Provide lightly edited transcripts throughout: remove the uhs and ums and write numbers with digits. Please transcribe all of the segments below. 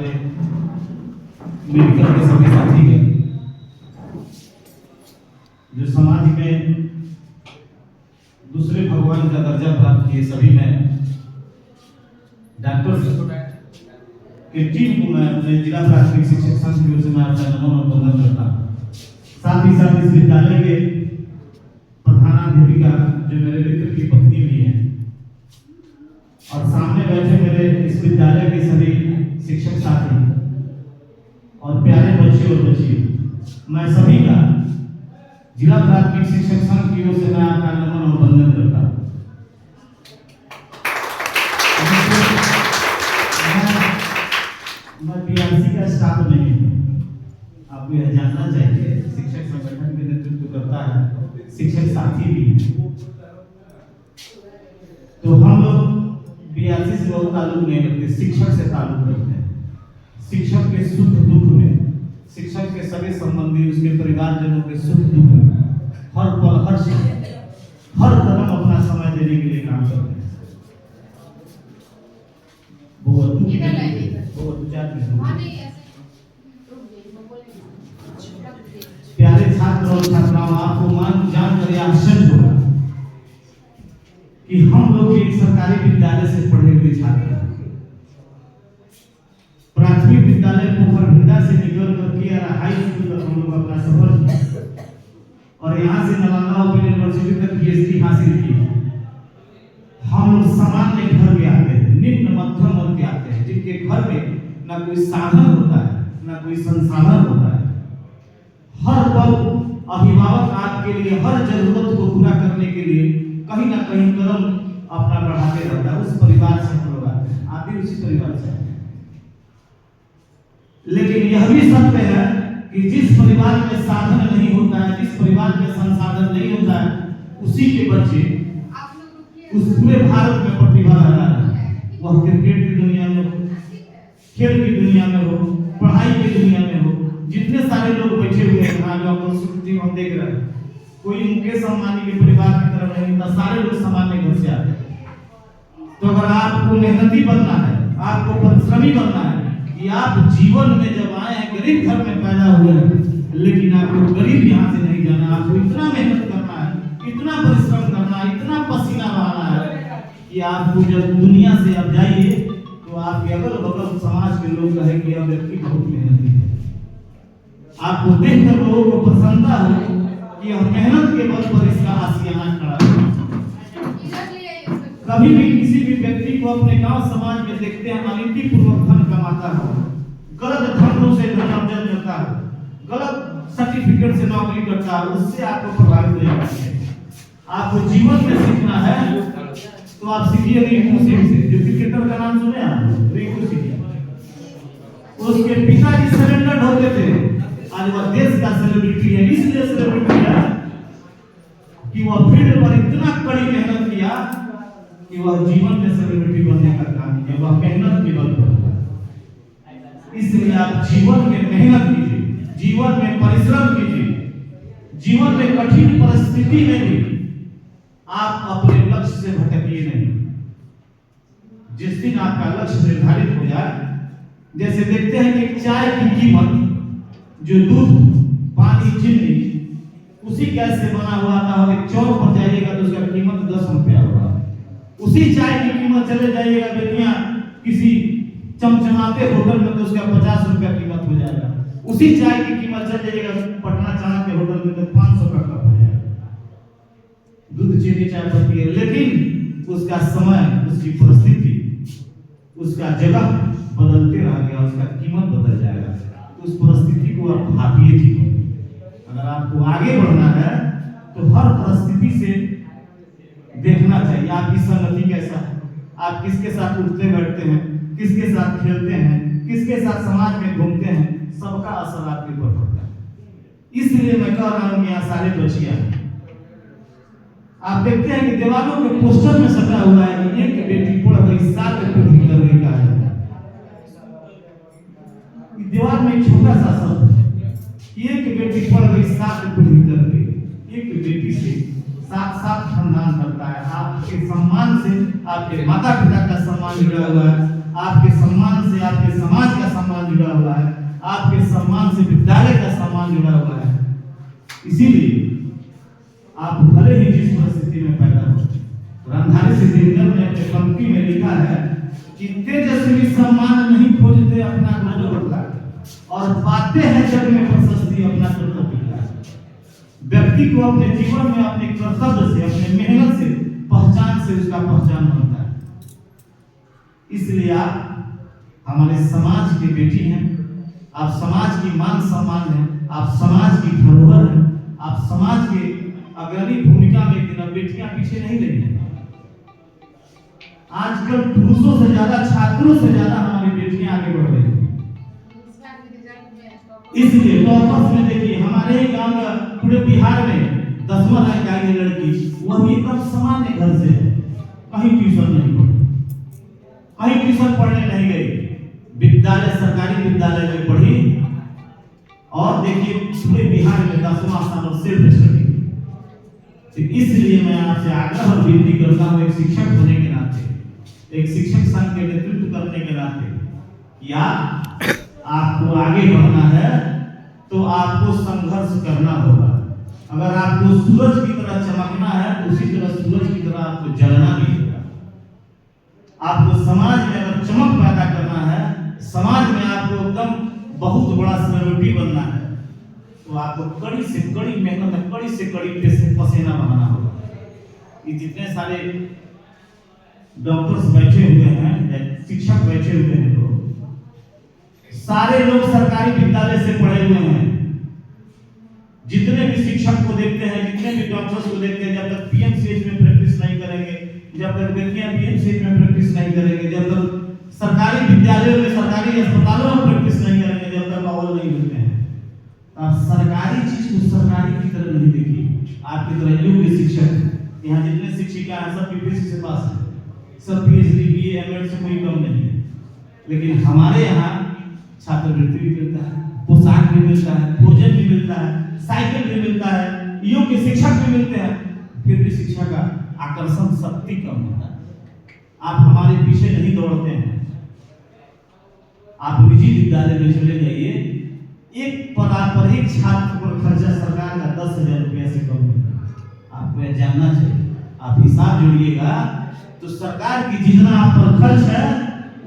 Medical के सभी साथी हैं जो समाज में दूसरे भगवान का दर्जा प्राप्त किए, सभी में डॉक्टर की टीम को मैं अपने जिला प्राथमिक शिक्षक संघ की ओर से मैं आपका नमन और वंदन करता हूँ। साथ ही साथ इस विद्यालय के प्रधानाध्यापिका जो मेरे मित्र की पत्नी भी है और सामने बैठे मेरे इस विद्यालय के सभी शिक्षक साथी और प्यारे बच्चे और बच्चियों, मैं सभी का जिला प्राथमिक शिक्षक संघ की ओर से मैं आपका नमन और वंदन करता हूँ। मैं बीआरसी का स्टाफ नहीं हूँ, आपको यह जानना चाहिए। शिक्षक संगठन के नेतृत्व करता है, शिक्षक साथी भी है, तो हम लोग बीआरसी से बहुत ताल्लुक नहीं रखते, शिक्षक से ताल्लुक रखते हैं। शिक्षक के सुख दुख में, शिक्षक के सभी संबंधी उसके परिवारजनों के सुख दुख में हर पल हर समय हर कदम अपना समय देने के लिए काम करते हैं। प्यारे छात्र और छात्राओं, आपको मान जानकर यह आश्चर्य होगा कि हम लोग एक सरकारी विद्यालय से पढ़े हुए छात्र हैं। प्राथमिक विद्यालय पोखरभिंडा से निकल करके हाई स्कूल तक हम लोग अपना सफर किया और यहाँ से नालंदा ओपन यूनिवर्सिटी तक पीएचडी हासिल की। हम लोग सामान्य घर में आते हैं, निम्न मध्यम वर्ग के आते हैं, जिनके घर में ना कोई साधन होता है ना कोई संसाधन होता है। हर पल अभिभावक आपके लिए हर जरूरत को पूरा करने के लिए कहीं ना कहीं कदम अपना बढ़ाते रहता है। उस परिवार से हम लोग आते हैं, आप भी उसी परिवार से आते हैं। लेकिन यह भी सत्य है कि जिस परिवार में साधन नहीं होता है, जिस परिवार में संसाधन नहीं होता है, उसी के बच्चे उस पूरे भारत में प्रतिभा लगा है। वह क्रिकेट की दुनिया में हो, खेल की दुनिया में हो, पढ़ाई की दुनिया में हो, जितने सारे लोग बैठे हुए हैं यहाँ हम देख रहे हैं, कोई मुकेश अंबानी के परिवार की तरफ नहीं होता, सारे लोग सामान्य घर से आते हैं। तो अगर आपको मेहनती बनना है, आपको परिश्रमी बनना है कि आप जीवन में जब आए हैं गरीब घर में पैदा हुए हैं, लेकिन आपको गरीब यहाँ से नहीं जाना, आपको इतना मेहनत करना है, इतना परिश्रम करना है, इतना पसीना बहाना है कि आपको जब दुनिया से आप जाइए तो आपके अगल बगल समाज के लोग कहे कि यह व्यक्ति बहुत मेहनती है। आपको देखकर लोगों को प्रसन्नता हो कि यह मेहनत के बल पर इसका आशियाना खड़ा है। कभी भी किसी भी व्यक्ति को अपने गांव समाज में देखते हैं अनिति पूर्वक धन कमाता है, गलत धनों से धन अर्जन करता है, गलत सर्टिफिकेट से नौकरी करता है, उससे आपको प्रभावित नहीं करना है। आपको जीवन में सीखना है तो आप सीखिए रिंकू सिंह से, जो क्रिकेटर का नाम सुने आप, रिंकू सिंह। उसके पिताजी सरेंडर होते थे, आज वह देश का सेलिब्रिटी है। इसलिए सेलिब्रिटी है कि वह फील्ड पर इतना कड़ी मेहनत किया कि वह जीवन में सेलिब्रिटी बनने का काम किया, वह मेहनत के बल पर। इसलिए आप जीवन में मेहनत कीजिए, जीवन में परिश्रम कीजिए, जीवन में कठिन परिस्थिति में भी आप अपने लक्ष्य से भटकिए नहीं। जिस दिन आपका लक्ष्य निर्धारित हो जाए, जैसे देखते हैं कि चाय की कीमत जो दूध पानी चीनी उसी गैस से बना हुआ था, और एक चौक पर जाइएगा तो उसका कीमत 10 रुपया होगा। उसी चाय की कीमत चले जाइएगा बेटियां किसी चमचमाते होटल में तो उसका 50 रुपया कीमत हो जाएगा। उसी चाय की कीमत चल जाइएगा पटना चाणक्य के होटल में तो 500 का कप हो जाएगा। दूध चीनी चाय पत्ती है, लेकिन उसका समय, उसकी परिस्थिति, उसका जगह बदलते रहेगा, उसका कीमत बदल जाएगा। उस परिस्थिति को आप भापिए जीवन। अगर आपको आगे बढ़ना है तो हर परिस्थिति से देखना चाहिए आपकी संगति कैसा है, आप किसके साथ उठते बैठते हैं, किसके साथ खेलते हैं, किसके साथ समाज में घूमते हैं, सबका असर आपके ऊपर पड़ता है। इसलिए मैं कह रहा हूं यहाँ सारे बच्चियां, आप देखते हैं कि दीवारों के पोस्टर में सटा हुआ है कि एक बेटी पढ़ गई 7 पीढ़ी कर गई का है। दीवार में एक छोटा सा शब्द, एक बेटी पढ़ गई 7 पीढ़ी कर गई। एक बेटी से 7 खानदान करता है। आपके सम्मान से आपके माता पिता का सम्मान जुड़ा हुआ है, आपके सम्मान से आपके समाज का सम्मान सम्मान जुड़ा हुआ है, आपके सम्मान से विद्यालय का सम्मान जुड़ा हुआ है। इसीलिए आप भले ही जिस परिस्थिति में पैदा हो, रामधारी सिद्धिनगर ने अपने पंक्ति में लिखा है कि तेजस्वी सम्मान नहीं खोजते अपना गुरु बदला, और पाते हैं जग में प्रशस्ति अपना कर्तव्य का। व्यक्ति को अपने जीवन में अपने कर्तव्य से, अपने मेहनत से, पहचान से उसका पहचान बनता है। इसलिए आप हमारे समाज की बेटी हैं, आप समाज की मान सम्मान हैं, आप समाज की धरोहर हैं, आप समाज के अग्रणी भूमिका में बेटियां पीछे नहीं रही हैं। आजकल पुरुषों से ज्यादा, छात्रों से ज्यादा हमारी बेटियां आगे बढ़ रही हैं। इसलिए टॉपर्स में देखिए, हमारे ही गांव का पूरे बिहार में 10वां रैंक आई है लड़की, वह भी एकदम सामान्य घर से है, कहीं ट्यूशन नहीं पढ़ी, कहीं ट्यूशन पढ़ने नहीं गई, विद्यालय सरकारी विद्यालय में पढ़ी, और देखिए पूरे बिहार में 10वां स्थान और सेल्फ स्टडी। तो इसलिए मैं आपसे आग्रह और विनती करता हूँ, एक शिक्षक होने के नाते, एक शिक्षक संघ के नेतृत्व करने के नाते, या आपको आगे बढ़ना है तो आपको संघर्ष करना होगा। अगर आपको सूरज की तरह चमकना है तो उसी तरह सूरज की तरह आपको जलना भी होगा। आपको समाज में अगर चमक पैदा करना है, समाज में आपको एकदम बहुत बड़ा सेलिब्रिटी बनना है, तो आपको कड़ी से कड़ी मेहनत, कड़ी से कड़ी पसीना बहाना होगा। ये जितने सारे डॉक्टर्स बैठे हुए हैं, शिक्षक बैठे हुए हैं, तो सारे लोग सरकारी विद्यालय से पढ़े हुए हैं। जितने भी शिक्षक को देखते हैं, जितने भी डॉक्टर्स को देखते हैं, जब तक पीएमसीएच में प्रैक्टिस नहीं करेंगे, जब तक बेटियां पीएमसीएच में प्रैक्टिस नहीं करेंगे, जब तक सरकारी विद्यालयों में, सरकारी अस्पतालों में प्रैक्टिस नहीं करेंगे, जब तक माहौल नहीं मिलते हैं, तब सरकारी चीज को सरकारी की तरह नहीं देखिए। आपकी तरह योग्य शिक्षक, यहाँ जितने शिक्षिका हैं सब यूपीएससी से पास हैं, सब पीएचडी, बीए, एमएड से कोई कम नहीं है। लेकिन हमारे यहाँ छात्रवृत्ति भी मिलता है, पोशाक भी मिलता है, भोजन भी मिलता है, साइकिल भी मिलता है, योग्य शिक्षक भी मिलते हैं, फिर भी शिक्षा का आकर्षण शक्ति कम होता है। आप हमारे पीछे नहीं दौड़ते हैं। आप निजी विद्यालय में चले जाइए, एक छात्र पर खर्चा सरकार का 10,000 रुपया से कम है। आपको यह जानना चाहिए। आप हिसाब जोड़िएगा तो सरकार की जितना आप पर खर्च है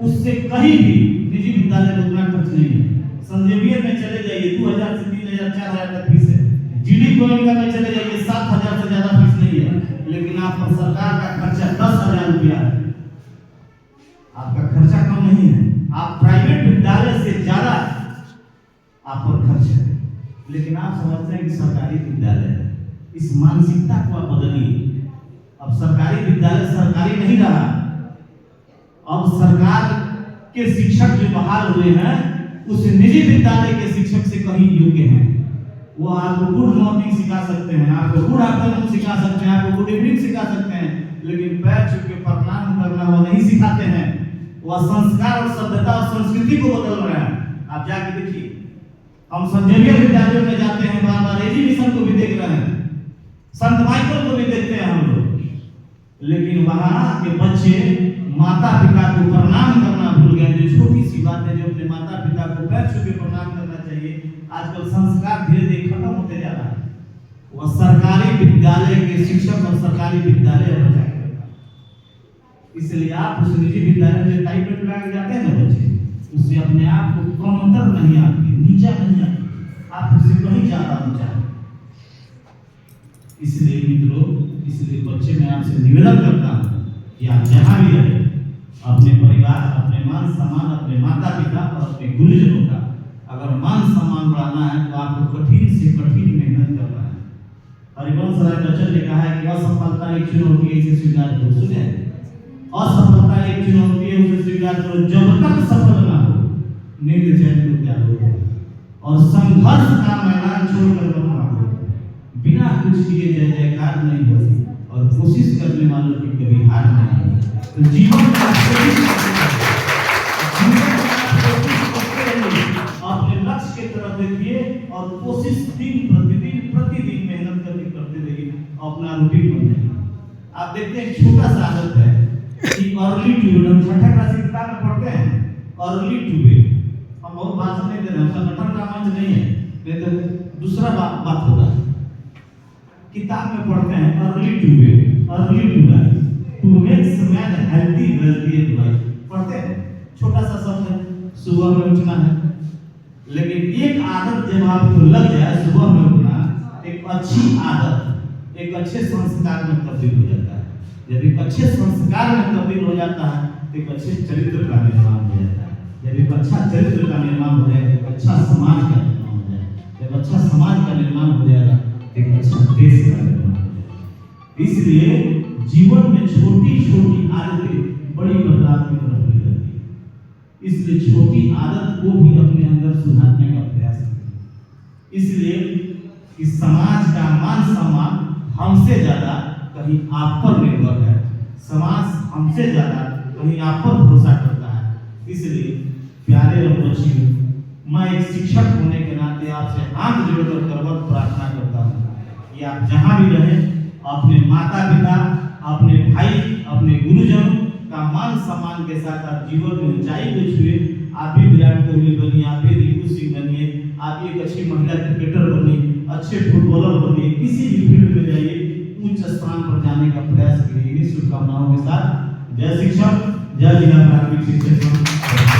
उससे कहीं भी निजी विद्यालय में उतना खर्च नहीं है। संजीवियर में चले जाइए 2,000 से 3,000 4,000 तक फीस है। जीडी गोयनका में चले जाइए 7,000 से ज्यादा फीस नहीं है, लेकिन आप पर सरकार का खर्चा 10,000 रुपया है। आपका खर्चा कम नहीं है, आप प्राइवेट विद्यालय से ज्यादा आप पर खर्च है, लेकिन आप समझते हैं कि सरकारी विद्यालय है। इस मानसिकता को आप बदलिए। अब सरकारी विद्यालय सरकारी नहीं रहा, अब सरकार के शिक्षक जो बहाल हुए हैं उस निजी विद्यालय के शिक्षक से कहीं योग्य हैं। वो आपको गुड मॉर्निंग सिखा सकते हैं, आपको गुड आफ्टरनून सिखा सकते हैं, आपको गुड इवनिंग सिखा सकते हैं, लेकिन पैर छू के प्रणाम करना वो नहीं सिखाते हैं। वह संस्कार और सभ्यता और संस्कृति को बदल रहे हैं। आप जाके देखिए, हम संजीवियर विद्यालयों में जाते हैं, बार-बार एजुकेशन को भी देख रहे हैं, संत माइकल को भी देखते हैं हम लोग, लेकिन वहां के बच्चे माता पिता को प्रणाम करना भूल गए। जो छोटी सी बात है, जो अपने माता पिता को पैर छू के प्रणाम करना चाहिए, आजकल संस्कार धीरे धीरे खत्म होते जा रहा है। वह सरकारी विद्यालय के शिक्षक और सरकारी विद्यालय हो जाएंगे। इसलिए आप उस निजी विद्यालय में टाइप पे लगा के जाते हैं ना बच्चे, उससे अपने आप को कमतर नहीं आती, नीचा नहीं आती, आप उससे कहीं ज्यादा ऊंचा। इसलिए मित्रों, इसलिए बच्चे मैं आपसे निवेदन करता हूं कि आप जहां भी रहे, अपने परिवार, अपने मान सम्मान, अपने माता पिता और अपने गुरुजनों का अगर मान सम्मान बढ़ाना है तो आपको कठिन से कठिन मेहनत करना है। हरिवंश राय बच्चन ने कहा है कि असफलता एक चुनौती है, इसे स्वीकार करो। सुने, असफलता एक चुनौती है, उसे स्वीकार करो। जब तक सफल ना हो नींद चैन को त्यागो और संघर्ष का मैदान छोड़कर मत भागो। बिना कुछ किए जय जयकार नहीं होती और कोशिश करने वालों की कभी हार नहीं होती। तो जीवन का अपने लक्ष्य की तरफ देखिए और कोशिश दिन प्रतिदिन मेहनत करते रहिए, अपना रूटीन बनाइए। आप देखते हैं छोटा सा आदत है कि अर्ली टू बेड, हम छठा क्लास की किताब में पढ़ते हैं अर्ली टू बेड। हम बहुत भाषण नहीं दे रहे, संगठन का मंच नहीं है, नहीं तो दूसरा बात होता है। किताब में पढ़ते हैं early to bed, early to die, to makes man healthy wealthy and life. पढ़ते हैं, छोटा सा शब्द है, सुबह में उठना है। लेकिन एक आदत जब आपको लग जाए सुबह में उठना, एक अच्छी आदत एक अच्छे संस्कार में तब्दील हो जाता है। जब एक अच्छे संस्कार में तब्दील हो जाता है तो एक अच्छे चरित्र का निर्माण हो जाता है। जब एक अच्छा चरित्र का निर्माण हो जाए तो अच्छा समाज का निर्माण हो जाए। जब अच्छा समाज का निर्माण हो जाएगा तो एक अच्छा देश का निर्माण हो जाएगा। इसलिए जीवन में छोटी छोटी आदतें बड़ी बदलाव की तरफ ले जाती है। इसलिए छोटी आदत को भी अपने अंदर सुधारने का प्रयास करें। इसलिए इस समाज का मान सम्मान हमसे ज्यादा कहीं आप पर निर्भर है। समाज हमसे ज्यादा कहीं आप पर भरोसा करता है। इसलिए प्यारे और बच्चियों, मैं एक शिक्षक होने के नाते आपसे हाथ जोड़कर करवत प्रार्थना करता हूँ कि आप जहाँ भी रहें, अपने माता पिता, अपने भाई, अपने गुरुजनों का मान सम्मान के साथ आप जीवन में ऊंचाई को छुए। आप भी विराट कोहली बनिए, आप भी रिंकू सिंह बनिए, आप एक अच्छी महिला क्रिकेटर बनिए, अच्छे फुटबॉलर बनिए, किसी भी फील्ड में जाइए, उच्च स्थान पर जाने का प्रयास करिए। इन्हीं शुभकामनाओं के साथ जय शिक्षक, जय जिला प्राथमिक शिक्षक।